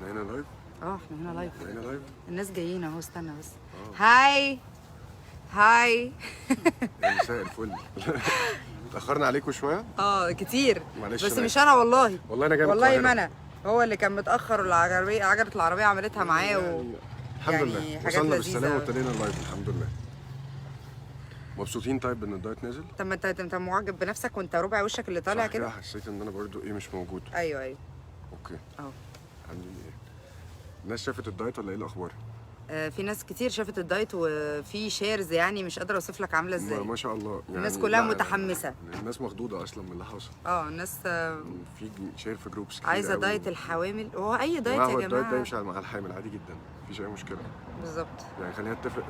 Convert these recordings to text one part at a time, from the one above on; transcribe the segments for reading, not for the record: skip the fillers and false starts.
احنا هنا لايف؟ احنا هنا لايف. هنا لايف؟ الناس جايين اهو، استنى بس. هاي هاي. يا مساء الفل. اتأخرنا عليكم شوية؟ كتير. معلش بس أنا مش آسف. انا والله. والله أنا جاي من والله القاهرة. ما انا، هو اللي كان متأخر والعجلة عجلة العربية عملتها معاه الحمد يعني لله حاجات وصلنا لذيذة. بالسلامة وابتدينا اللايف الحمد لله. مبسوطين طيب ان الدايت نازل؟ طب ما انت معجب بنفسك وانت ربع وشك اللي طالع صح كده كده؟ حسيت ان انا برضو مش موجود. ايوه اوكي اهو. الحمد لله. الناس شافت الدايت ولا ايه الاخبار؟ في ناس كتير شافت الدايت وفي شيرز، يعني مش قادره اوصف لك عامله ازاي. ما شاء الله يعني الناس كلها لا، متحمسه. الناس مخضوضة اصلا من اللي حصل. الناس في شير في جروبس كتير عايزه قوي. دايت الحوامل. هو اي دايت هو يا الدايت ده جماعه. يمشي مع الحامل عادي جدا مفيش اي مشكلة. بالظبط. يعني خلينا نتفق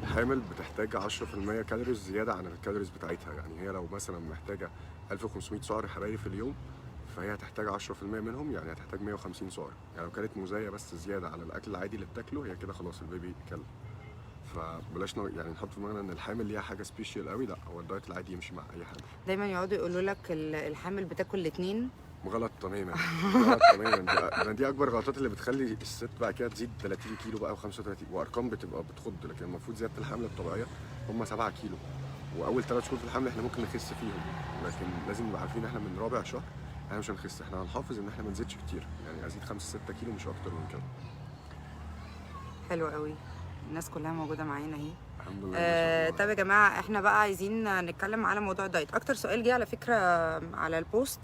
الحامل بتحتاج 10% كالوريز زياده عن الكالوريز بتاعتها. يعني هي لو مثلا محتاجه 1500 سعر حراري في اليوم فهي هتحتاج 10% منهم، يعني هتحتاج 150 سعر. يعني لو كانت مزايه بس زياده على الاكل العادي اللي بتاكله هي كده خلاص البيبي كل. فبلاش يعني نحط في دماغنا ان الحامل ليها حاجه سبيشال قوي، لا هو الدايت العادي يمشي مع اي حاجه. دايما يقعدوا يقولوا لك الحامل بتاكل الاثنين. غلط تماما. غلط تماما. دي اكبر غلطات اللي بتخلي الست بقى كده تزيد 30 كيلو بقى و35 وارقام بتبقى بتخض. لكن المفروض زياده الحمل الطبيعيه هم 7 كيلو، واول 3 شهور في الحمل احنا ممكن نخس فيهم. لكن لازم نبقى عارفين احنا من رابع شهر احنا مش هنخس، احنا هنحافظ ان احنا ما نزيدش كتير، يعني ازيد 5 6 كيلو مش اكتر من كده. حلو قوي. الناس كلها موجوده معانا اهي. الحمد لله. طب يا جماعه احنا بقى عايزين نتكلم على موضوع الدايت. اكتر سؤال جه على فكره على البوست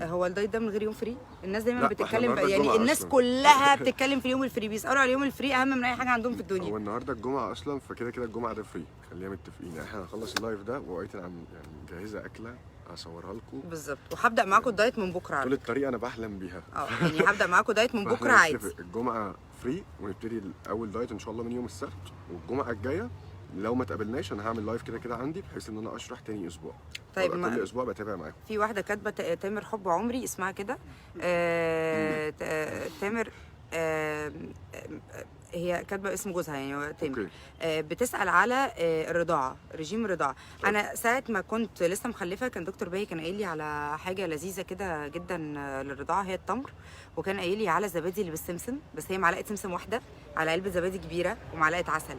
هو الدايت ده من غير يوم فري؟ الناس دايما بتتكلم يعني الناس أصلاً. كلها بتتكلم في اليوم الفري، بيسالوا على اليوم الفري اهم من اي حاجه عندهم في الدنيا. هو النهارده الجمعه اصلا، فكده كده الجمعه ده فري، خلينا متفقين. يعني احنا هنخلص اللايف ده وقيت يعني مجهزه اكله هصورها لكم بالظبط، وهبدا معاكم الدايت من بكره. طول الطريق انا بحلم بيها. يعني هبدا معاكم دايت من بكره عادي. الجمعه فري ونبتدي اول دايت ان شاء الله من يوم السبت، والجمعه الجايه لو ما تقابلناش انا هعمل لايف كده كده عندي بحيث ان انا اشرح تاني اسبوع. طيب كل اسبوع بتابع معاكم. في واحده كاتبه تامر حب عمري اسمها كده. تامر هي كاتبه اسم جوزها يعني هو تامر. بتسال على الرضاعه، رجيم الرضاعه. انا ساعه ما كنت لسه مخلفه كان دكتور باهي كان قايل لي على حاجه لذيذه كده جدا للرضاعه، هي التمر. وكان قايل لي على الزبادي اللي بالسمسم، بس هي معلقه سمسم واحده على علبه زبادي كبيره ومعلقه عسل.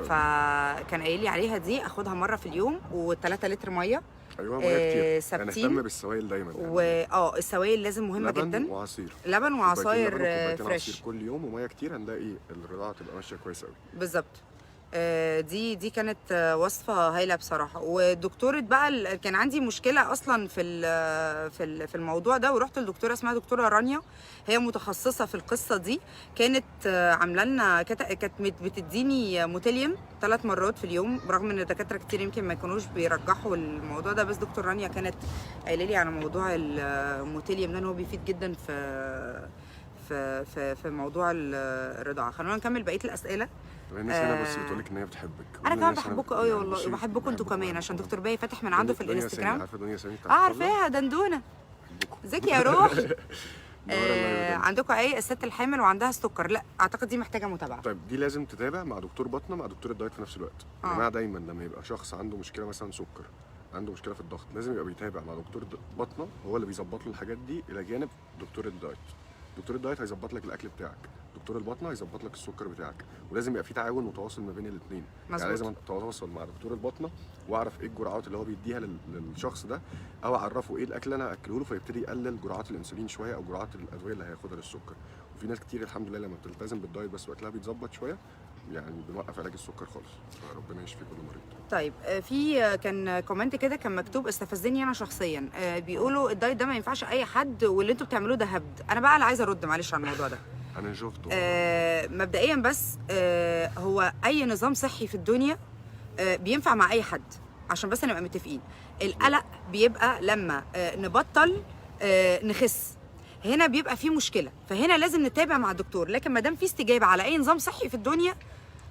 فكان قايل لي عليها دي اخدها مره في اليوم و3 لتر ميه. ايوه ميه كتير. ثابتين. يعني اهتم بالسوائل دايما السوائل لازم مهمه لبن جدا. وعصير. لبن وعصاير فريش عصير كل يوم وميه كتير، هنلاقي الرضاعه تبقى ماشيه كويس قوي. بالظبط. دي كانت وصفه هايله بصراحه. والدكتوره بقى كان عندي مشكله اصلا في الموضوع ده، ورحت لدكتوره اسمها دكتوره رانيا، هي متخصصه في القصه دي. كانت عامله لنا كانت بتديني موتيليوم 3 مرات في اليوم، برغم ان الدكاتره كتير يمكن ما يكونوش بيرجحوا الموضوع ده، بس دكتور رانيا كانت قايله لي على موضوع الموتيليوم ده ان هو بيفيد جدا في موضوع الرضاعه. خلونا نكمل بقيه الاسئله. الناس هنا بس بتقولك ان هي بتحبك. انا كمان بحبكم قوي والله، وبحبكم انتوا كمان عشان دكتور باهي فاتح من عنده في الانستجرام. عارفه دنيا سامي؟ عارفاها دندونه. ازيك يا روحي؟ عندكم ايه الست الحامل وعندها السكر؟ لا اعتقد دي محتاجه متابعه. طيب دي لازم تتابع مع دكتور بطنه مع دكتور الدايت في نفس الوقت. يا جماعه دايما لما يبقى شخص عنده مشكله مثلا سكر، عنده مشكله في الضغط، لازم يبقى بيتابع مع دكتور بطنه، هو اللي بيظبط له الحاجات دي الى جانب دكتور الدايت. دكتور الدايت هيظبط لك الاكل بتاعك، دكتور البطنه هيظبط لك السكر بتاعك، ولازم يبقى في تعاون وتواصل ما بين الاثنين. يعني لازم اتواصل مع دكتور البطنه واعرف ايه الجرعات اللي هو بيديها للشخص ده، او اعرفه ايه الاكل اللي انا اكله له فيبتدي يقلل جرعات الانسولين شويه او جرعات الادويه اللي هياخدها للسكر. وفي ناس كتير الحمد لله لما بتلتزم بالدايت بس واكلها بيتظبط شويه يعني بنوقف علاج السكر خالص. ربنا يشفي كل مريض. طيب في كان كومنت كده كان مكتوب استفزني انا شخصيا، بيقولوا الدايت ده ما ينفعش اي حد واللي انتوا بتعملوه ده هبد. انا بقى اللي عايزه ارد معلش على الموضوع ده. انا شفته. مبدئيا بس هو اي نظام صحي في الدنيا بينفع مع اي حد، عشان بس نبقى متفقين. القلق بيبقى لما نبطل نخس، هنا بيبقى في مشكله، فهنا لازم نتابع مع الدكتور. لكن ما دام في استجابه على اي نظام صحي في الدنيا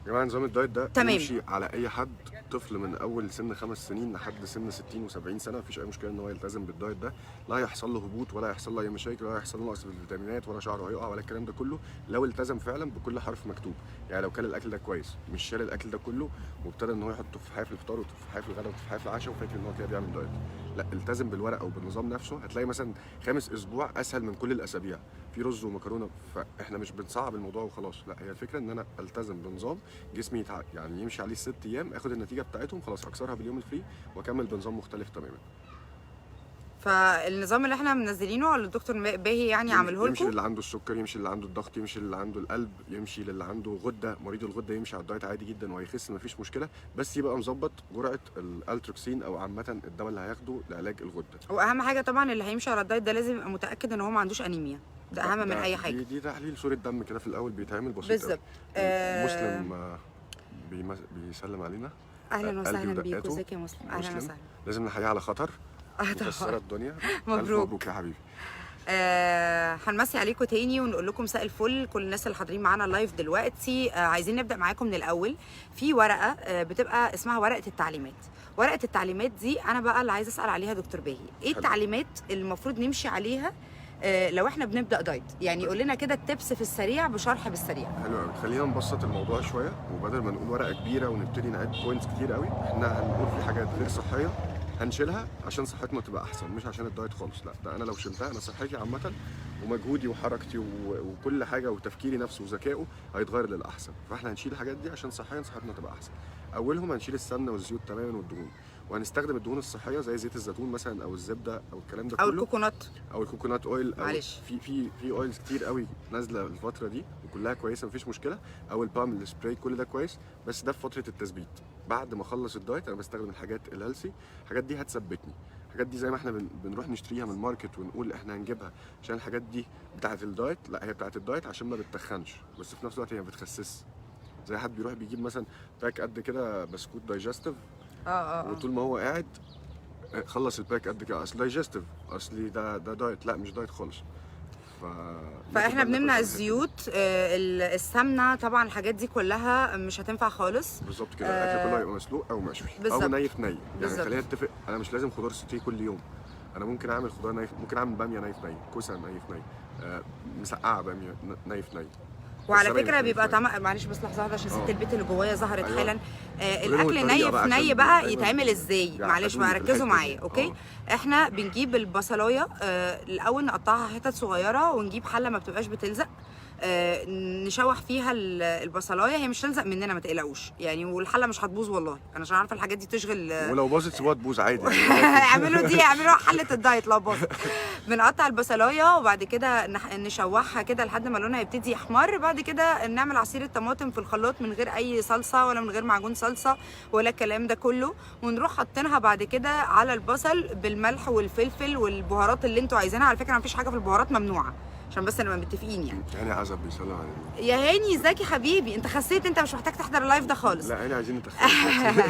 يا جماعه نظام الدايت ده تمام. يمشي على اي حد، طفل من اول سن 5 سنين لحد سن 60 و70 سنه، مفيش اي مشكله ان هو يلتزم بالدايت ده. لا هيحصل له هبوط ولا هيحصل له اي مشاكل ولا هيحصل له نقص في الفيتامينات ولا شعره هيقع ولا الكلام ده كله، لو التزم فعلا بكل حرف مكتوب. يعني لو كان الاكل ده كويس، مش شال الاكل ده كله وابتدى ان هو يحطه في حياه الفطار وفي حياه الغداء وفي حياه العشاء وفاكر ان هو كده بيعمل دايت. لا التزم بالورقه وبالنظام نفسه، هتلاقي مثلا 5 اسبوع اسهل من كل الاسابيع. في رز ومكرونه، فاحنا مش بنصعب الموضوع وخلاص، لا هي الفكره ان انا التزم بنظام جسمي يعني يمشي عليه 6 ايام، اخد النتيجه بتاعتهم خلاص اكسرها باليوم الفري واكمل بنظام مختلف تماما. فالنظام اللي احنا منزلينه اللي الدكتور باهي يعني عامله لكم، يمشي للي عنده السكر، يمشي للي عنده الضغط، يمشي للي عنده القلب، يمشي للي عنده غده، مريض الغده يمشي على الدايت عادي جدا وهيخس مفيش مشكله، بس يبقى مظبط جرعه الالتروكسين او عامه الدواء اللي هياخده لعلاج الغده. واهم حاجه طبعا اللي هيمشي على الدايت ده لازم يبقى متاكد ان هو ما عندوش انيميا، ده اهم من اي حاجه. دي تحليل صوره دم كده في الاول بيتعمل بسيط بالظبط. مسلم بيسلم علينا. اهلا وسهلا بيكم، ازيك يا مسلم؟ اهلا وسهلا. لازم نحييه على خطر. مكسره الدنيا. مبروك يا حبيبي. هنمسي عليكم تاني ونقول لكم مساء الفل كل الناس اللي حاضرين معانا لايف دلوقتي. عايزين نبدا معاكم من الاول. في ورقه بتبقى اسمها ورقه التعليمات. ورقه التعليمات دي انا بقى اللي عايزه اسال عليها دكتور باهي، ايه التعليمات اللي المفروض نمشي عليها لو احنا بنبدا دايت؟ يعني قول لنا كده التبس في السريع بشرح بالسريع. حلو قوي. خلينا نبسط الموضوع شويه، وبدل ما نقول ورقه كبيره ونبتدي نعد بوينتس كتير قوي، احنا هنقول في حاجات غير صحيه هنشيلها عشان صحتنا تبقى احسن، مش عشان الدايت خالص، لا ده انا لو شلتها انا صحتي عامه ومجهودي وحركتي وكل حاجه وتفكيري نفسه وذكائه هيتغير للاحسن، فاحنا هنشيل الحاجات دي عشان صحيا صحتنا تبقى احسن. اولهم هنشيل السمنه والزيوت تماما والدهون، وهنستخدم الدهون الصحيه زي زيت الزيتون مثلا او الزبده او الكلام ده كله، او الكوكونات او الكوكونات اويل، أو معلش في اويلز كتير قوي نازله الفتره دي وكلها كويسه مفيش مشكله، او البام السبراي كل ده كويس، بس ده في فتره التثبيت. بعد ما اخلص الدايت انا بستخدم الحاجات الهيلثي، الحاجات دي هتثبتني. الحاجات دي زي ما احنا بنروح نشتريها من الماركت ونقول احنا هنجيبها عشان الحاجات دي بتاعه الدايت، لا هي بتاعه الدايت عشان ما بتتخنش، بس في نفس الوقت هي ما بتخسسش. زي حد بيروح بيجيب مثلا باك قد كده بسكوت دايجستيف، وطول ما هو قاعد خلص الباك قد كده، اصل دايجستيف، اصلي ده دايت، لا مش دايت خالص. فاحنا بنمنع الزيوت، السمنه طبعا، الحاجات دي كلها مش هتنفع خالص. بالظبط كده. الاكل كله يبقى مسلوق او مشوي او ني في ني، يعني خلينا نتفق، انا مش لازم خضار سوتيه كل يوم، انا ممكن اعمل خضار ني، ممكن اعمل باميه ني في ني، كوسه ني في ني، مسقعه باميه ني في ني. وعلى فكره بيبقى طعم، معلش بس لحظه واحده عشان ست البيت اللي جوايا ظهرت حالا. الاكل ني في ني بقى يتعمل ازاي؟ معلش بقى ركزوا معايا، اوكي؟ احنا بنجيب البصلايه الاول نقطعها حتت صغيره، ونجيب حله ما بتبقاش بتلزق، نشوح فيها البصلايه، هي مش تلزق مننا ما تقلقوش يعني، والحله مش هتبوظ والله، انا عشان عارفه الحاجات دي تشغل، ولو باظت سيبوها تبوظ عادي اعملوا حله الدايت لو باظت. بنقطع البصلايه وبعد كده نشوحها كده لحد ما لونها يبتدي يحمر، بعد كده نعمل عصير الطماطم في الخلاط من غير اي صلصه ولا من غير معجون صلصه ولا الكلام ده كله، ونروح حاطينها بعد كده على البصل بالملح والفلفل والبهارات اللي انتوا عايزينها. على فكره مفيش حاجه في البهارات ممنوعه عشان بس نبقى متفقين يعني. هاني عزب بيسلم عليك. يا هاني ازيك يا حبيبي؟ انت خسيت، انت مش محتاج تحضر اللايف ده خالص. لا هاني عايزين نتخيل.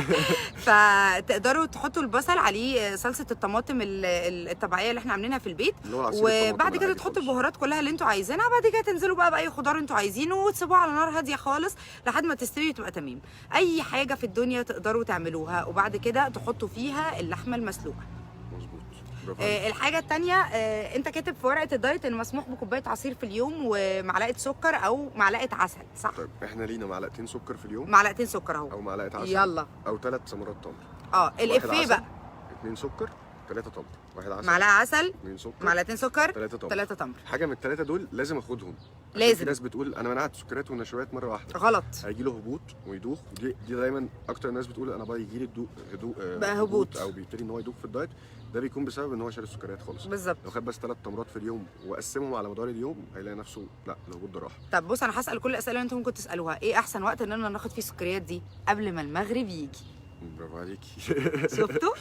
فتقدروا تحطوا البصل عليه صلصه الطماطم الطبيعيه اللي احنا عاملينها في البيت، وبعد كده تحطوا البهارات كلها اللي انتوا عايزينها، بعد كده تنزلوا بقى باي خضار انتوا عايزينه وتسيبوها على نار هاديه خالص لحد ما تستوي وتبقى تمام. اي حاجه في الدنيا تقدروا تعملوها، وبعد كده تحطوا فيها اللحمه المسلوقه. الحاجة التانية، انت كاتب في ورقة الدايت ان مسموح بكوباية عصير في اليوم ومعلقة سكر او معلقة عسل، صح؟ طيب احنا لينا معلقتين سكر في اليوم، معلقتين سكر اهو، او معلقة عسل، يلا، او 3 سمرات تمر. الافيه بقى 2 سكر 3 تمر، 1 عسل، معلقة عسل، 2 سكر، معلقتين سكر، 3 تمر. حاجة من ال3 دول لازم اخدهم، لازم. في ناس بتقول انا منعت سكريات ونشويات مرة واحدة، غلط، هيجي له هبوط ويدوخ، دي دايما اكتر ناس بتقول انا بقى يجي لي هبوط او بيبتدي ان هو يدوخ في الدايت، ده بيكون بسبب ان هو شارب السكريات خالص. بالظبط. لو خد بس 3 تمرات في اليوم وقسمهم على مدار اليوم هيلاقي نفسه لا الهبوط ده راح. طب بص، انا هسال كل الاسئله اللي انتم ممكن تسالوها. ايه احسن وقت ان انا ناخد فيه السكريات دي؟ قبل ما المغرب يجي. برافو عليكي.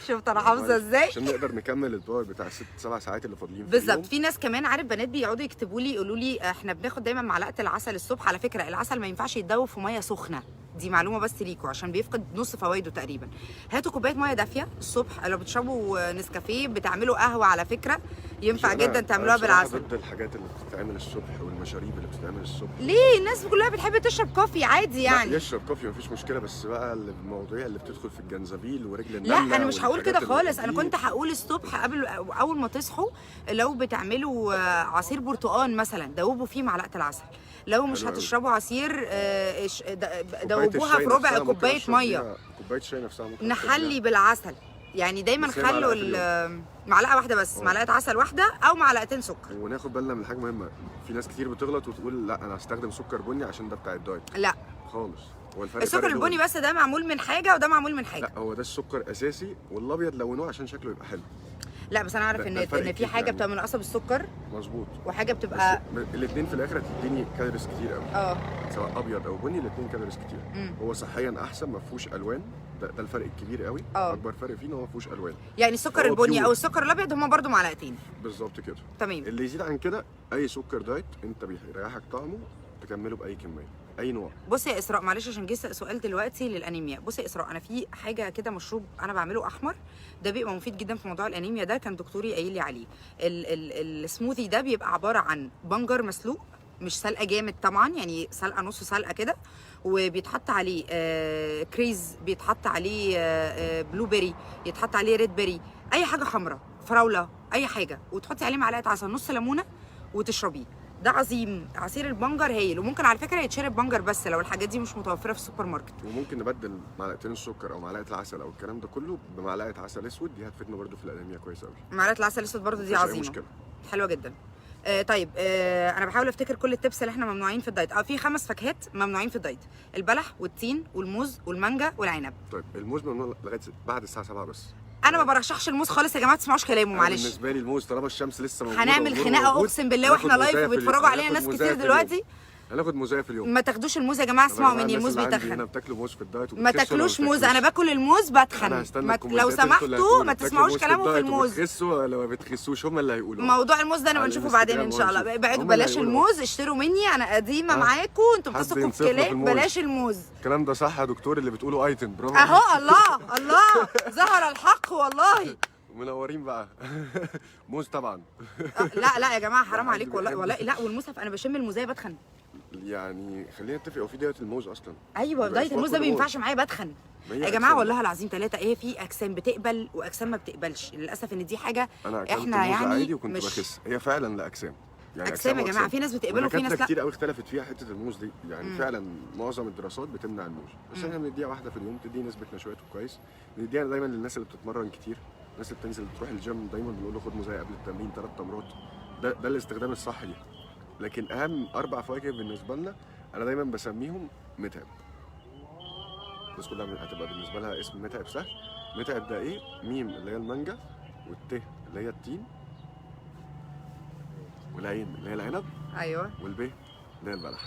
شفت انا حافظه ازاي؟ عشان نقدر نكمل الباور بتاع 6-7 ساعات اللي فاضلين في بالظبط. في ناس كمان عارف بنات بيقعدوا يكتبوا لي يقولوا لي احنا بناخد دايما معلقه العسل الصبح. على فكره العسل ما ينفعش يتدوب في ميه سخنه، دي معلومه بس ليكوا عشان بيفقد نص فوائده تقريبا. هاتوا كوبايه ميه دافيه الصبح، لو بتشربوا نسكافيه، بتعملوا قهوه على فكره ينفع جدا تعملوها بالعسل. ضد الحاجات اللي بتتعمل الصبح والمشاريب اللي بتتعمل الصبح. ليه؟ الناس كلها بتحب تشرب كوفي عادي يعني. لا يشرب كوفي مفيش مشكله، بس بقى المواضيع اللي بتدخل في الجنزبيل ورجل النمله. لا انا مش هقول كده خالص، انا كنت هقول الصبح قبل اول ما تصحوا لو بتعملوا عصير برتقال مثلا دوبوا فيه معلقه العسل. لو مش هتشربوا عصير دوبوها في ربع كوبايه ميه. كوبايه الشاي نفسها ممكن نحلي بالعسل يعني دايما بس هي خلوا معلقة في اليوم. معلقه واحده بس، معلقه عسل واحده او معلقتين سكر. وناخد بالنا من حاجه مهمه، في ناس كتير بتغلط وتقول لا انا هستخدم سكر بني عشان ده بتاع الدايت. لا، خالص، هو الفرق السكر فرق البني لون. بس ده معمول من حاجه وده معمول من حاجه. لا هو ده السكر اساسي، والابيض لونوه عشان شكله يبقى حلو. لا بس انا اعرف ده ان الفرق في كتير حاجه يعني. بتبقى من قصب السكر مظبوط. وحاجه بتبقى الاثنين في الاخر هتديني كالوريز كتير قوي. سواء ابيض او بني الاثنين كالوريز كتير. هو صحيا احسن، ما فيهوش الوان، ده الفرق الكبير قوي. اكبر فرق فيه ان هو ما فيهوش الوان. يعني السكر البني بيور. او السكر الابيض هما برضو معلقتين. بالظبط كده. تمام. اللي يزيد عن كده اي سكر دايت انت بيريحك طعمه تكمله باي كميه، اي نوع. بصي يا اسراء، معلش عشان جه سؤال دلوقتي للانيميا. بصي يا اسراء، انا في حاجه كده مشروب انا بعمله احمر، ده بيبقى مفيد جدا في موضوع الانيميا ده، كان دكتوري قايل لي عليه. السموذي ده بيبقى عباره عن بنجر مسلوق، مش سلقه جامد طبعا، يعني سلقه نص سلقه كده، وبيتحط عليه كريز، بيتحط عليه بلو بيري، يتحط عليه ريد بيري، اي حاجه خضراء، فراوله، اي حاجه، وتحطي عليه معلقه عسل، نص ليمونه، وتشربيه. ده عظيم. عصير البنجر هايل، وممكن على فكره يتشرب بنجر بس لو الحاجات دي مش متوفره في السوبر ماركت. وممكن نبدل معلقتين السكر او معلقه العسل او الكلام ده كله بمعلقه عسل اسود، دي هتفيدنا برده في الانيميا كويس قوي. معلقه العسل الاسود برده دي عظيمه، مشكلة. حلوه جدا. طيب انا بحاول افتكر كل التبس اللي احنا ممنوعين في الدايت. في 5 فاكهات ممنوعين في الدايت: البلح والتين والموز والمانجا والعنب. طيب الموز ممنوع لغايه بعد الساعه 7 بس. انا ما برشحش الموز خالص يا جماعه، ما تسمعوش كلامه معلش. بالنسبه لي الموز طالما الشمس لسه موجوده هنعمل خناقه اقسم بالله واحنا لايف وبيتفرجوا علينا ناس كتير دلوقتي. هناخد موزايه في اليوم. ما تاخدوش الموز يا جماعه، اسمعوا مني، الموز بيتخن. هنا بتاكلوا موز في الدايت ما تاكلوش موز، انا باكل الموز بتخن. لو سمحتوا ما تسمعوش كلامه في الموز. بتخسوا ولا ما بتخسوش؟ هم اللي هيقولوا. موضوع الموز ده انا بنشوفه بعدين ان شاء الله. ابعدوا بلاش الموز، اشتروا مني، انا قديمه معاكم، انتوا بتثقوا في كلام. بلاش الموز. الكلام ده صح يا دكتور اللي بتقوله ايتن، برافو. اهو الله الله ظهر الحق والله. منورين بقى. موز طبعا. لا لا يا جماعه حرام عليكم والله لا، والموسف انا بشم الموزايه بتخن. يعني خلينا نتفق، هو في دايت الموز اصلا. ايوه دايت الموز ده ما ينفعش معايا، بتخن يا جماعه والله العظيم 3. ايه، في اجسام بتقبل واجسام ما بتقبلش، للاسف ان دي حاجه احنا يعني عادي وكنت بخس. هي فعلا لاجسام، يعني اجسام يا جماعه، في ناس بتقبله وفي ناس لا. كتير قوي اختلفت فيها حته الموز دي، يعني فعلا معظم الدراسات بتمنع الموز، بس احنا بنديها واحده في اليوم تدي نسبه نشوياته كويس. بنديها دايما للناس اللي بتتمرن كتير، الناس اللي بتنزل تروح الجيم، دايما بنقول له خد موزايه قبل التمرين 3 تمرات. ده الاستخدام الصح ليها. لكن اهم 4 فواكه بالنسبه لنا انا دايما بسميهم متعب. الناس كلها هتبقى بالنسبه لها اسم متعب سهل. متعب ده ايه؟ ميم اللي هي المانجا، والت اللي هي التين، والعين اللي هي العنب، ايوه، والب اللي هي البلح.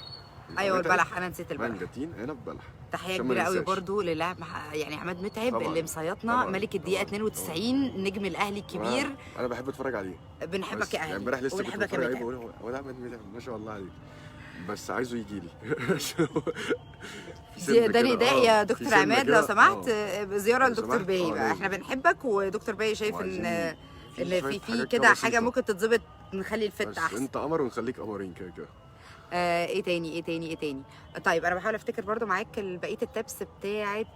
ايوه البلح، انا نسيت البلح. مانجا، تين، عنب، بلح. تحيه كبيره قوي برضو للاعب يعني عماد متعب طبعًا. اللي مسيطنا ملك الدقيقه 92 نجم الاهلي الكبير. انا بحب اتفرج عليه. بنحبك يا اهلي. يعني امبارح لسه كنت بتفرج عليه بقول هو ده عماد متعب ما شاء الله عليه، بس عايزه يجي لي. ده نداء يا دكتور عماد لو سمحت زياره لدكتور باهي بقى. احنا بنحبك، ودكتور باهي شايف ان في كده حاجه ممكن تتظبط، نخلي الفت احسن. انت قمر ونخليك قمرين كده كده. ايه تاني. طيب انا بحاول افتكر برضو معاك بقيه التبس بتاعه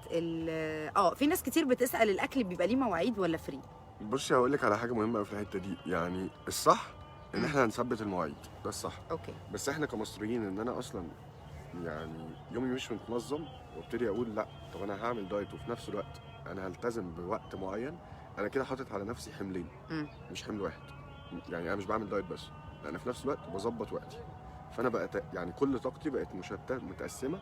في ناس كتير بتسال الاكل بيبقى ليه مواعيد ولا فري؟ بصي هقول لك على حاجه مهمه قوي في الحته دي، يعني الصح ان احنا هنثبت المواعيد، ده الصح. اوكي. بس احنا كمصريين ان انا اصلا يعني يومي مش متنظم وابتدي اقول لا طب انا هعمل دايت وفي نفس الوقت انا هلتزم بوقت معين، انا كده حاطط على نفسي حملين مش حمل واحد. يعني انا مش بعمل دايت بس، انا في نفس الوقت بظبط وقتي. فانا بقى يعني كل طاقتي بقت متقسمه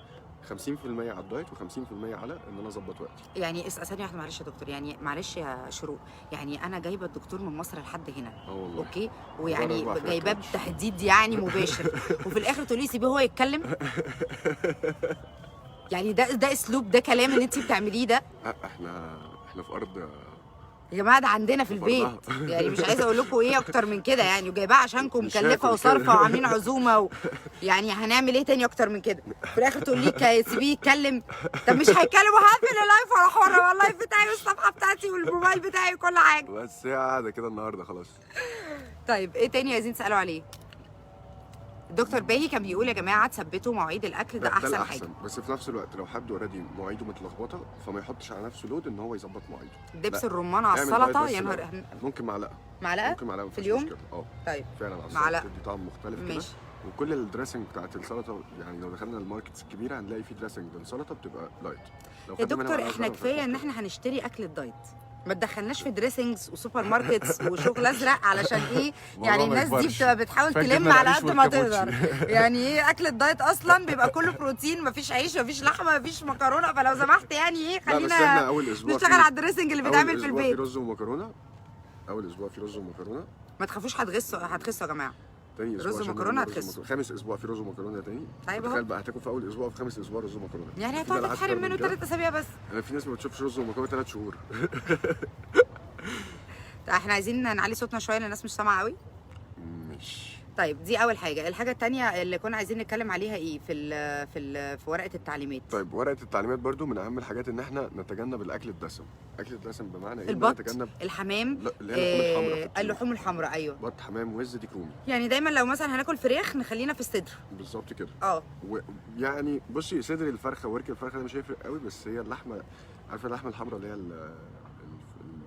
50% على الدايت و50% على ان انا اظبط وقتي. يعني ثانيه واحده معلش يا دكتور، يعني معلش يا شروق، يعني انا جايبه الدكتور من مصر لحد هنا. والله. اوكي، ويعني جايباه بتحديد يعني مباشر وفي الاخر تقولي سيبيه هو يتكلم. يعني ده اسلوب، ده كلام ان انت بتعمليه ده؟ احنا في ارض يا جماعه، ده عندنا في البيت. يعني مش عايزه اقول لكم ايه اكتر من كده، يعني وجايباها عشانكم مكلفه وصارفه وعاملين عزومه يعني هنعمل ايه تاني اكتر من كده؟ في الاخر تقول لي سيبيه يتكلم. طب مش هيتكلم وهقفل اللايف ولا حره، واللايف بتاعي والصفحه بتاعتي والموبايل بتاعي وكل حاجه. بس هي قاعده كده النهارده خلاص. طيب ايه تاني عايزين تسالوا عليه؟ دكتور باهي كان بيقول يا جماعه تثبتوا مواعيد الاكل، ده احسن حاجه. بس في نفس الوقت لو حد اوريدي مواعيده متلخبطه فما يحطش على نفسه لود ان هو يظبط مواعيده. دبس الرمان على السلطه يا نهار. ممكن معلقه ممكن معلقه في اليوم. طيب فعلا على السلطه بتدي طعم مختلف كده. وكل الدريسنج بتاعت السلطه، يعني لو دخلنا الماركتس الكبيره هنلاقي في دريسنج للسلطه بتبقى لايت. يا دكتور احنا كفايه ان احنا هنشتري اكل الدايت، ما تدخلناش في دريسنجز وسوبر ماركتس وشغل ازرق علشان ايه؟ يعني الموضوع ما الناس دي يكبرش. بتبقى بتحاول فاكر تلم إن على العيش قد ما والكابوتشي. تقدر. يعني ايه اكل الدايت اصلا بيبقى كله بروتين، مفيش عيش مفيش لحمه مفيش مكرونه، فلو سمحت يعني ايه لا بس احنا خلينا اول اسبوع نشتغل على الدريسنج اللي بيتعمل في اول اسبوع في البيت. رز ومكرونه. اول اسبوع في رز ومكرونه. ما تخافوش هتخسوا يا جماعه. تاني اسبوع رز عشان ومكرونة نعمل رز هتخس. ومكرونة. خامس اسبوع في رز ومكرونه تاني. طيب تخيل اهو. بقى هتاكل في اول اسبوع وفي خامس اسبوع رز ومكرونه. يعني في بقى هتقعد أكتر تتحرم من منه كده؟ 3 اسابيع بس. انا في ناس ما بتشوفش رز ومكرونه 3 شهور. احنا عايزين نعلي صوتنا شويه لان الناس مش سامعه قوي. مش طيب دي اول حاجه. الحاجه الثانيه اللي كنا عايزين نتكلم عليها ايه في ورقه التعليمات؟ طيب ورقه التعليمات برضو من اهم الحاجات ان احنا نتجنب الاكل الدسم. الاكل الدسم بمعنى ايه؟ إن البط، نتجنب الحمام، لا اللي هي اللحوم الحمراء. اللحوم الحمراء. ايوه بط، حمام، وز، ديك رومي. يعني دايما لو مثلا هناكل فراخ نخلينا في الصدر. بالظبط كده. يعني بصي صدر الفرخه وورك الفرخه ده مش هيفرق قوي، بس هي اللحمه، عارفه اللحمه الحمراء اللي هي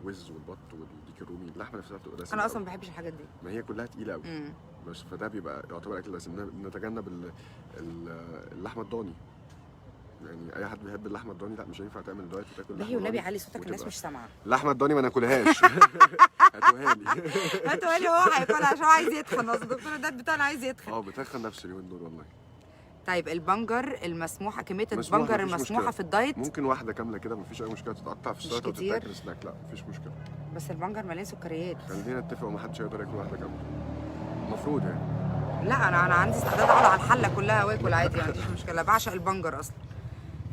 الوز والبط والديك الرومي، اللحمه نفسها بتبقى دسمه. انا اصلا ما بحبش الحاجات دي. ما هي كلها تقيله قوي. بس فده بيبقى يعتبر اكل دسم. نتجنب اللحمه الضاني. يعني اي حد بيحب اللحمه الضاني لا مش هينفع تعمل دايت وتاكل لحمه ليه والنبي ضاني علي صوتك الناس وتبقى- مش سامعه. اللحمه الضاني ما ناكلهاش. هاتوها لي. هاتوا لي هو هياكلها عشان هو عايز يتخن. اصل الدكتور الدات بتاعنا عايز يتخن. بتخن نفس اليومين دول والله. طيب البنجر المسموحه، كميه مسموحة، البنجر مفيش المسموحه مشكلة. في الدايت ممكن واحده كامله كده مفيش اي مشكله، تتقطع في السلطه كتير. وتتاكل سناك، لا مفيش مشكله. بس البنجر مليان سكريات. خلينا نتفق ومحدش هيقدر ياكل واحده كامله المفروض يعني. لا انا عندي استعداد اقعد على الحله كلها واكل عادي، ما عنديش مشكله، بعشق البنجر اصلا.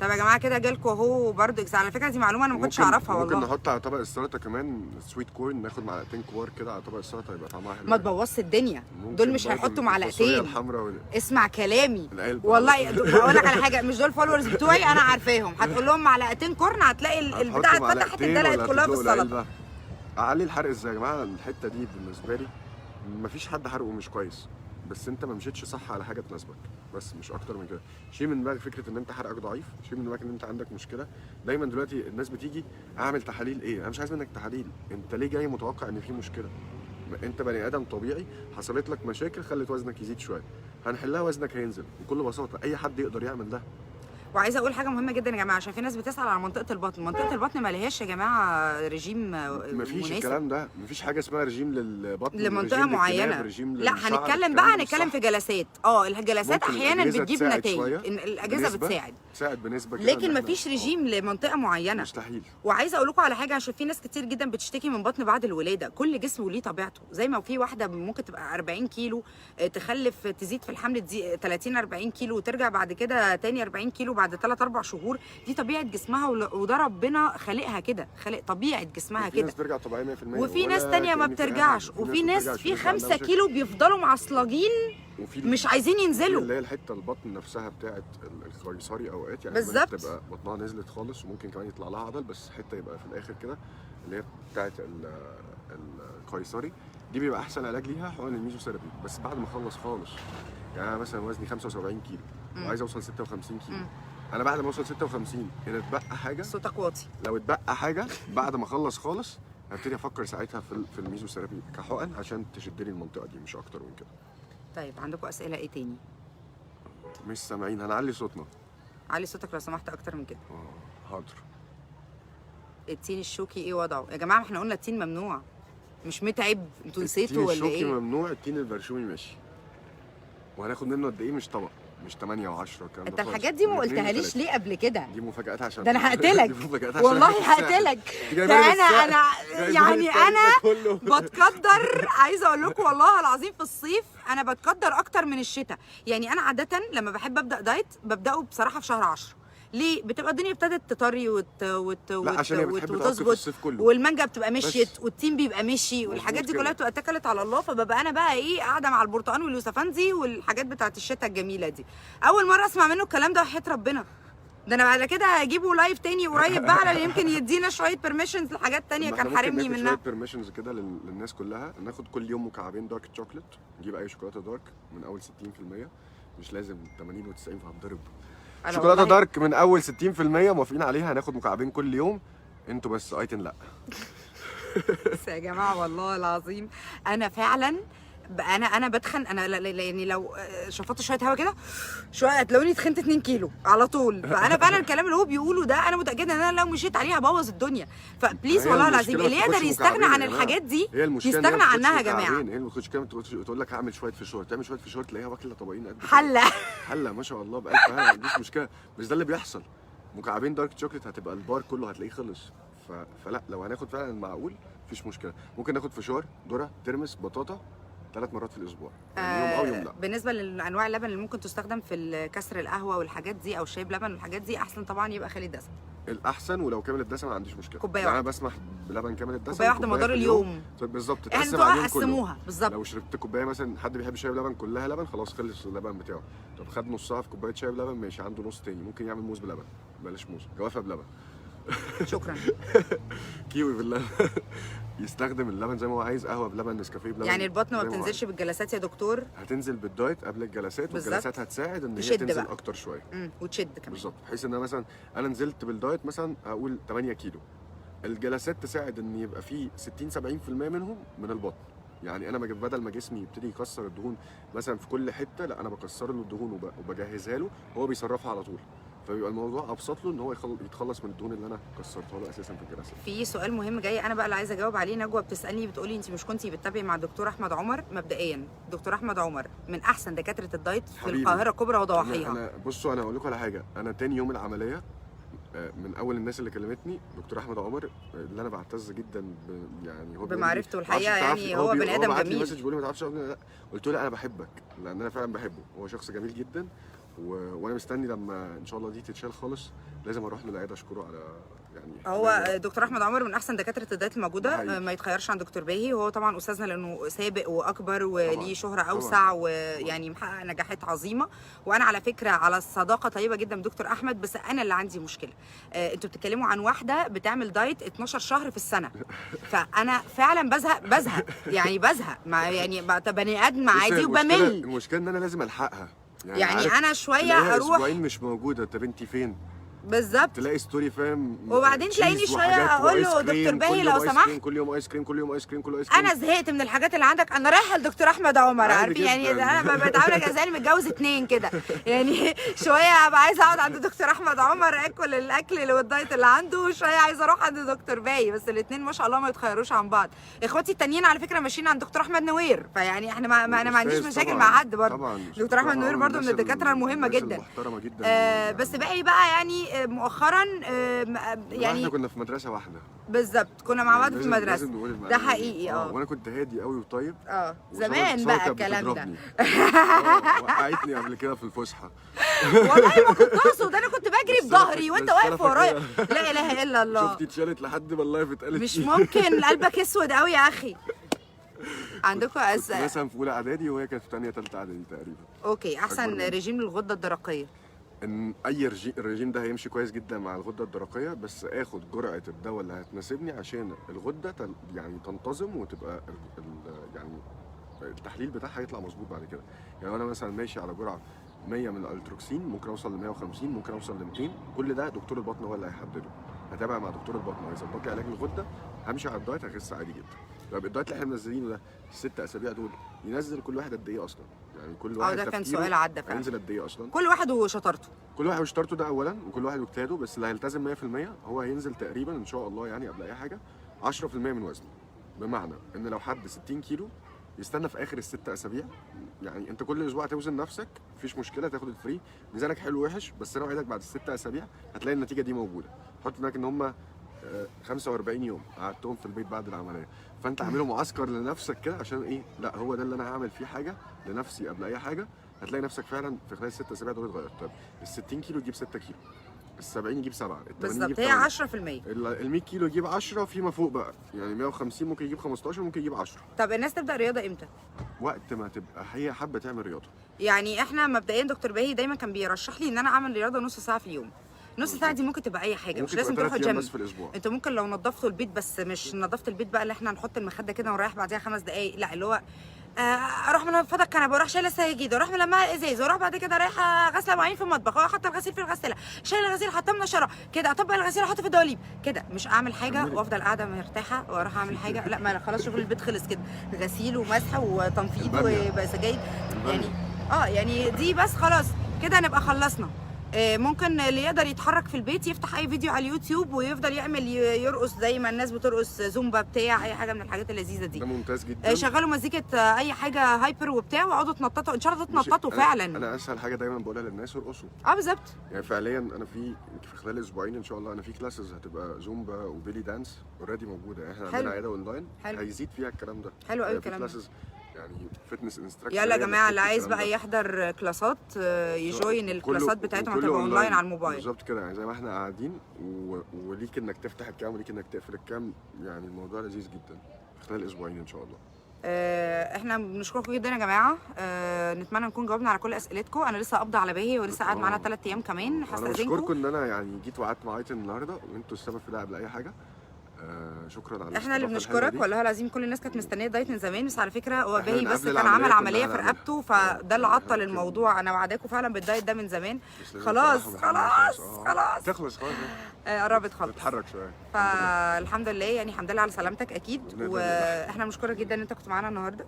طب يا جماعه كده جالكوا اهو برضه على فكره دي معلومه انا ما كنتش اعرفها والله. ممكن نحط على طبق السلطه كمان سويت كورن، ناخد معلقتين كوار كده على طبق السلطه يبقى طعمها حلو. ما تبوظش الدنيا، ممكن دول مش برضه هيحطوا الفاصوليا معلقتين. الحمراء اسمع كلامي العلبة. والله. اقول لك على حاجه، مش دول فولورز بتوعي انا عارفاهم، هتقول لهم معلقتين كورن هتلاقي البتاعه اتفتحت اتدلقت كلها في السلطه. اعلي الحرق ازاي يا جماعه؟ الحته دي بالنسبه لي مفيش حد حرقه مش كويس، بس انت ما مشيتش صح على حاجه تناسبك، بس مش اكتر من كده. شيل من دماغك فكره ان انت حرقك ضعيف، شيل من دماغك ان انت عندك مشكله. دايما دلوقتي الناس بتيجي اعمل تحاليل ايه؟ انا مش عايز منك تحاليل، انت ليه جاي متوقع ان في مشكله؟ انت بني ادم طبيعي، حصلت لك مشاكل خلت وزنك يزيد شويه، هنحلها وزنك هينزل بكل بساطه، اي حد يقدر يعمل ده. وعايزه اقول حاجه مهمه جدا يا جماعه، عشان في ناس بتسال على منطقه البطن. منطقه البطن ما لهاش يا جماعه رجيم مفيش مناسب. الكلام ده، مفيش حاجه اسمها رجيم للبطن لمنطقه رجيم معينه. للجناب، رجيم لا للشعر، هنتكلم الكلام بقى، ده هنتكلم مش في صح. جلسات. الجلسات ممكن احيانا الأجهزة بتجيب تساعد نتائج، شوية، الاجهزه بتساعد بنسبه كده، لكن إن إحنا- مفيش رجيم لمنطقه معينه. مستحيل. وعايزه اقول لكم على حاجه، عشان في ناس كتير جدا بتشتكي من بطن بعد الولاده. كل جسم وليه طبيعته، زي ما في واحده ممكن تبقى 40 كيلو تخلف تزيد في الحمل 30 40 كيلو وترجع بعد كده تاني 40 كيلو بعد 3 4 شهور. دي طبيعه جسمها وده ربنا خالقها كده، خالق طبيعه جسمها في كده. ناس بترجع طبيعيه 100%، وفي ناس ولا تانية ما كأن في أي بترجعش، حاجة. وفي ناس بترجعش، في بيبقى عندها 5 مشاكل. كيلو بيفضلوا معصلجين وفي مش عايزين في ينزلوا. اللي هي الحته البطن نفسها بتاعت القيصري اوقات، يعني بالظبط. تبقى بطنها نزلت خالص وممكن كمان يطلع لها عضل، بس حته يبقى في الاخر كده اللي هي بتاعت القيصري دي بيبقى احسن علاج ليها حقن الميزوثيرابي، بس بعد ما اخلص خالص. يعني انا مثلا وزني 75 كيلو وعايز اوصل 56 كيلو، انا بعد ما اوصل 56 ان اتبقى حاجه، صوتك واطي. لو اتبقى حاجه بعد ما اخلص خالص هبتدي افكر ساعتها في الميزوثيرابي كحقن عشان تشد لي المنطقه دي، مش اكتر من كده. طيب عندكم اسئله ايه تاني؟ مش سامعين، هنعلي صوتنا. علي صوتك لو سمحت اكتر من كده. حاضر. التين الشوكي ايه وضعه؟ يا جماعه احنا قلنا التين ممنوع، مش متعب؟ انتوا نسيتوا ولا التين ايه؟ الشوكي ممنوع، التين البرشومي ماشي. وهناخد منه قد ايه؟ مش طبق، مش 8 و10 والكلام ده. انت الحاجات دي ما قلتهاليش ليه قبل كده؟ دي مفاجآت عشان ده انا هقتلك دي مفاجآت عشان والله الساعة. هقتلك. دي ده جايبة لي انا الساعة. يعني انا كله. بتقدر. عايزه اقول لكم والله العظيم في الصيف انا بتقدر اكتر من الشتاء. يعني انا عاده لما بحب ابدا دايت ببداه بصراحه في شهر 10. ليه؟ بتبقى الدنيا ابتدت تطري لا عشان هي بتحب تعك في الصيف كله، والمانجا بتبقى مشيت بس. والتين بيبقى مشي والحاجات دي كده. كلها بتبقى اتكلت على الله. فببقى انا بقى ايه قاعده مع البرتقال واليوسفندي والحاجات بتاعت الشتاء الجميله دي. اول مره اسمع منه الكلام ده وحياه ربنا. ده انا بعد كده هجيبه لايف تاني قريب بقى على يمكن يدينا شويه بيرميشنز لحاجات تانية كان حارمني منها. شويه بيرميشنز كده للناس كلها. ناخد كل يوم مكعبين دارك شوكليت، نجيب اي شوكولاته دارك من اول 60%، مش لازم 80 و90 فهتضرب. شوكولاته دارك من اول 60% موافقين عليها، هناخد مكعبين كل يوم. انتوا بس ايتن لا. بس يا جماعه والله العظيم انا فعلا بقى انا بدخن، انا يعني لو شفطت شويه هوا كده شويه هتلاقوني اتخنت 2 كيلو على طول. فانا فعلا الكلام اللي هو بيقوله ده انا متاكده ان انا لو مشيت عليه هبوظ الدنيا. فبليز والله العظيم اللي يقدر يستغنى عن الحاجات دي يستغنى عنها يا جماعه. هي المخش كام تقول لك هعمل شويه فشار، تعمل شويه فشار تلاقيها واكله طبقين قد حله ما شاء الله بألف هنا، ما عنديش مشكله. بس ده اللي بيحصل. مكعبين دارك شوكليت هتبقى البار كله هتلاقيه خلص. فلا لو هناخد فعلا المعقول مفيش مشكله. ممكن ناخد فشار، ذره، ترمس، بطاطا 3 مرات في الاسبوع، يعني يوم او يوم لا. بالنسبه لانواع اللبن اللي ممكن تستخدم في كسر القهوه والحاجات دي او الشاي بلبن والحاجات دي، احسن طبعا يبقى خالي الدسم الاحسن. ولو كامل الدسم ما عنديش مشكله، كوبايه يعني واحده. انا بسمح بلبن كامل الدسم كوبايه واحده مدار اليوم بالظبط. تقسم على اليوم قسموها كله بالظبط. لو شربت كوبايه مثلا، حد بيحب شاي بلبن كلها لبن، خلاص خلص اللبن بتاعه. طب خد نصها في كوبايه شاي بلبن ماشي، عنده نص تاني ممكن يعمل موز بلبن، بلاش موز، جوافه بلبن. شكرا. كيوي باللبن. يستخدم اللبن زي ما هو عايز، قهوه بلبن، نسكافيه بلبن. يعني البطن ما بتنزلش بالجلسات يا دكتور؟ هتنزل بالدايت قبل الجلسات، والجلسات هتساعد ان هي تنزل بقى اكتر شويه. وتشد كمان بالظبط، بحيث ان انا مثلا انا نزلت بالدايت مثلا هقول 8 كيلو، الجلسات تساعد ان يبقى في 60 70% منهم من البطن. يعني انا بدل ما جسمي يبتدي يكسر الدهون مثلا في كل حته، لا انا بكسر له الدهون وبجهزها له، هو بيصرفها على طول. فبيبقى الموضوع ابسط له ان هو يتخلص من الدهون اللي انا كسرتها له اساسا في الجلسات. في سؤال مهم جاي انا بقى اللي عايزه اجاوب عليه. نجوى بتسالني بتقولي انت مش كنتي بتتابعي مع الدكتور احمد عمر؟ مبدئيا دكتور احمد عمر من احسن دكاتره الدايت في القاهره الكبرى وضواحيها. انا بصوا انا هقول لكم على حاجه، انا تاني يوم العمليه من اول الناس اللي كلمتني دكتور احمد عمر، اللي انا بعتز جدا يعني هو بمعرفته الحقيقه، يعني هو بني ادم جميل. مسج بيقول لي ما تعرفش. لا قلت له لا انا بحبك، لان انا فعلا بحبه، هو شخص جميل جدا. وانا مستني لما ان شاء الله دي تتشال خالص لازم اروح له العياده اشكره على يعني. هو دكتور احمد عمر من احسن دكاتره الدايت الموجوده، ما يتخيرش عن دكتور باهي. وهو طبعا استاذنا لانه سابق واكبر وليه شهره اوسع ويعني محقق نجاحات عظيمه. وانا على فكره على الصداقه طيبه جدا بدكتور احمد. بس انا اللي عندي مشكله، انتوا بتتكلموا عن واحده بتعمل دايت 12 شهر في السنه، فانا فعلا بزهق يعني بزهق يعني بني ادم عادي وبمل. المشكله ان انا لازم الحقها، يعني انا شويه اروح اسبوعين مش موجوده، طب انت فين بالظبط؟ تلاقي ستوري فاهم، وبعدين تلاقيني شويه اقول له دكتور باهي لو سمحت، كل يوم ايس كريم، كل يوم ايس كريم، كل ايس كريم. انا زهقت من الحاجات اللي عندك، انا رايحه لدكتور احمد عمر. عارفين يعني انا بتعامل زي اللي متجوز 2 كده، يعني شويه ابقى عايزه اقعد عند دكتور احمد عمر اكل الاكل اللي والدايت اللي عنده، وشويه عايزه اروح عند دكتور باهي. بس الاثنين ما شاء الله ما يتخيروش عن بعض. اخواتي التانيين على فكره ماشيين عند دكتور احمد نوير، فيعني احنا انا ما عنديش مشاكل مع حد برضه. دكتور احمد نوير برضه من الدكاتره المهمه جدا، بس باقي بقى يعني مؤخرا يعني احنا كنا في مدرسه واحده بالظبط، كنا مع بعض في المدرسه، ده حقيقي. وانا كنت هادي قوي وطيب زمان بقى الكلام ده. وقعتني قبل كده في الفسحه. والله ما كنت اقصد، انا كنت بجري بظهري وانت واقف ورايا. لا اله الا الله. شفتي اتشالت لحد ما اللايف اتقالت. مش ممكن، قلبك اسود قوي يا اخي. عندكم مثلا في اولى اعدادي وهي كانت في ثانيه ثالثه اعدادي تقريبا. اوكي، احسن رجيم للغده الدرقيه. ان اي الرجيم ده هيمشي كويس جدا مع الغده الدرقيه، بس اخد جرعه الدواء اللي هتناسبني عشان الغده يعني تنتظم وتبقى يعني التحليل بتاعها يطلع مظبوط بعد كده. يعني انا مثلا ماشي على جرعه 100 من الالتروكسين، ممكن اوصل ل 150، ممكن اوصل ل 200. كل ده دكتور البطن هو اللي هيحدده. هتابع مع دكتور البطن هيظبط لي علاج الغده، همشي على الدايت هخس عادي جدا. طب الدايت اللي احنا منزلينه ده ال6 اسابيع دول ينزل كل واحد قد ايه اصلا؟ يعني كل واحد ده كان سؤال عدى فعلا. هينزل قد ايه اصلا؟ كل واحد وشطارته. كل واحد وشطارته ده اولا، وكل واحد واجتهاده. بس اللي هيلتزم 100% هو هينزل تقريبا ان شاء الله يعني قبل اي حاجه 10% من وزنه. بمعنى ان لو حد 60 كيلو يستنى في اخر ال6 اسابيع، يعني انت كل اسبوع توزن نفسك مفيش مشكله، تاخد الفري، ميزانك حلو وحش، بس انا اوعدك بعد ال6 اسابيع هتلاقي النتيجه دي موجوده. حط هناك ان هم 45 يوم قعدتهم في البيت بعد العمليه، فانت اعمله معسكر لنفسك كده عشان ايه؟ لا هو ده اللي انا هعمل فيه حاجه لنفسي قبل اي حاجه. هتلاقي نفسك فعلا في خلال 6 اسابيع دول اتغيرت. طب ال 60 كيلو تجيب 6 كيلو، ال 70 يجيب 7، ال 80 يجيب 8، هي 10%. ال 100 كيلو يجيب 10 فيما فوق بقى، يعني 150 ممكن يجيب 15، ممكن يجيب 10. طب الناس تبدا رياضه امتى؟ وقت ما تبقى هي حابه تعمل رياضه. يعني احنا مبدئيا دكتور باهي دايما كان بيرشح لي ان انا اعمل رياضه نص ساعه في اليوم. نص ساعه دي ممكن تبقى اي حاجه، مش لازم تروحوا جيم. انتوا ممكن لو نظفتوا البيت، بس مش نظافه البيت بقى اللي احنا نحط المخده كده ونريح بعديها 5 دقائق، لا اللي هو اروح من فضل الكنبه واروح شايله السجاجيد واروح ملمعه الازاز واروح بعد كده رايحه غاسله مواعين في المطبخ واروح حاطه الغسيل في الغساله، شايله الغسيل حاطاه منشره كده، اطبق الغسيل احطه في الدواليب كده، مش اعمل حاجه وافضل قاعده مرتاحه واروح اعمل حاجه. لا ما خلاص شغل البيت خلص كده، غسيل ومسح وتنفيض وسجايد يعني. يعني دي بس خلاص كده نبقى خلصنا. ممكن اللي يقدر يتحرك في البيت يفتح اي فيديو على اليوتيوب ويفضل يعمل يرقص زي ما الناس بترقص زومبا بتاع اي حاجه من الحاجات اللذيذه دي. ده ممتاز جدا. شغلوا مزيكه اي حاجه هايبر وبتاع واقعدوا تنططوا، ان شاء الله تتنططوا فعلا. انا اسهل حاجه دايما بقولها للناس ارقصوا. بالظبط. يعني فعليا انا في خلال اسبوعين ان شاء الله انا في كلاسز هتبقى زومبا وبيلي دانس اوريدي موجوده. احنا عندنا عياده اونلاين هيزيد فيها الكلام ده. حلو قوي الكلام ده. يعني فتنس انستراكتور. يلا يا جماعه اللي عايز بقى يحضر كلاسات يجوين الكلاسات بتاعتهم هتبقى اونلاين على الموبايل. بالظبط كده، يعني زي ما احنا قاعدين وليك انك تفتح الكام وليك انك تقفل الكام. يعني الموضوع لذيذ جدا خلال اسبوعين ان شاء الله. احنا بنشكركم جدا يا جماعه. نتمنى نكون جاوبنا على كل اسئلتكم. انا لسه قابضه على باهي ولسه قاعد معانا 3 ايام كمان. هستاذنكم. انا بشكركم ان انا يعني جيت وقعدت مع ايتن النهارده وانتوا السبب في ده قبل اي حاجه. شكرا على احنا اللي بنشكرك والله العظيم. كل الناس كانت مستنيه دايت من زمان، بس على فكره هو باهي بس كان عمل عمليه في رقبته فده اللي عطل الموضوع. انا وعداكم فعلا بالدايت ده من زمان. خلاص تخلص خلاص قربت خلاص تتحرك شويه. فالحمد لله يعني الحمد لله على سلامتك اكيد. واحنا بنشكرك جدا ان انت كنت معانا النهارده.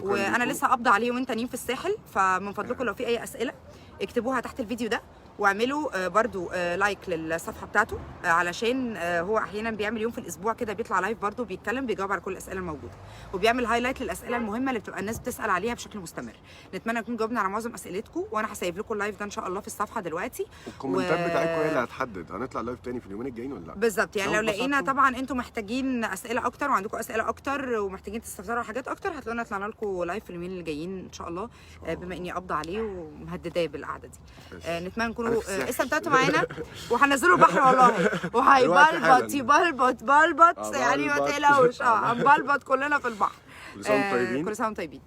وانا لسه قابضه عليه وانت نايم في الساحل، فمن فضلكم لو في اي اسئله اكتبوها تحت الفيديو ده، واعملوا برضو لايك للصفحه بتاعته علشان هو احيانا بيعمل يوم في الاسبوع كده بيطلع لايف برضو بيتكلم بيجاوب على كل الاسئله الموجوده، وبيعمل هايلايت للاسئله المهمه اللي بتبقى الناس بتسال عليها بشكل مستمر. نتمنى نكون جاوبنا على معظم اسئلتكم، وانا هسيب لكم اللايف ده ان شاء الله في الصفحه دلوقتي. والكومنتات بتاعتكم هي اللي هتحدد هنطلع لايف تاني في اليومين الجايين ولا لا. بالظبط. يعني لو لقينا طبعا انتم محتاجين اسئله اكتر وعندكم اسئله اكتر ومحتاجين تستفسروا على حاجات اكتر هتلاقونا طلعنا لكم لايف في اليومين اللي جايين ان شاء الله. بما اني قابضه عليه ومهدداه بالقعده دي. نتمنى تكونوا استمتعتوا معانا. وهنزلوا البحر والله وهيبلبط يبلبط يعني ما تقلقوش. هنبلبط كلنا في البحر. كل سنه وانتم طيبين. كل سنه وانتم طيبين.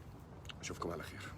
اشوفكم على خير.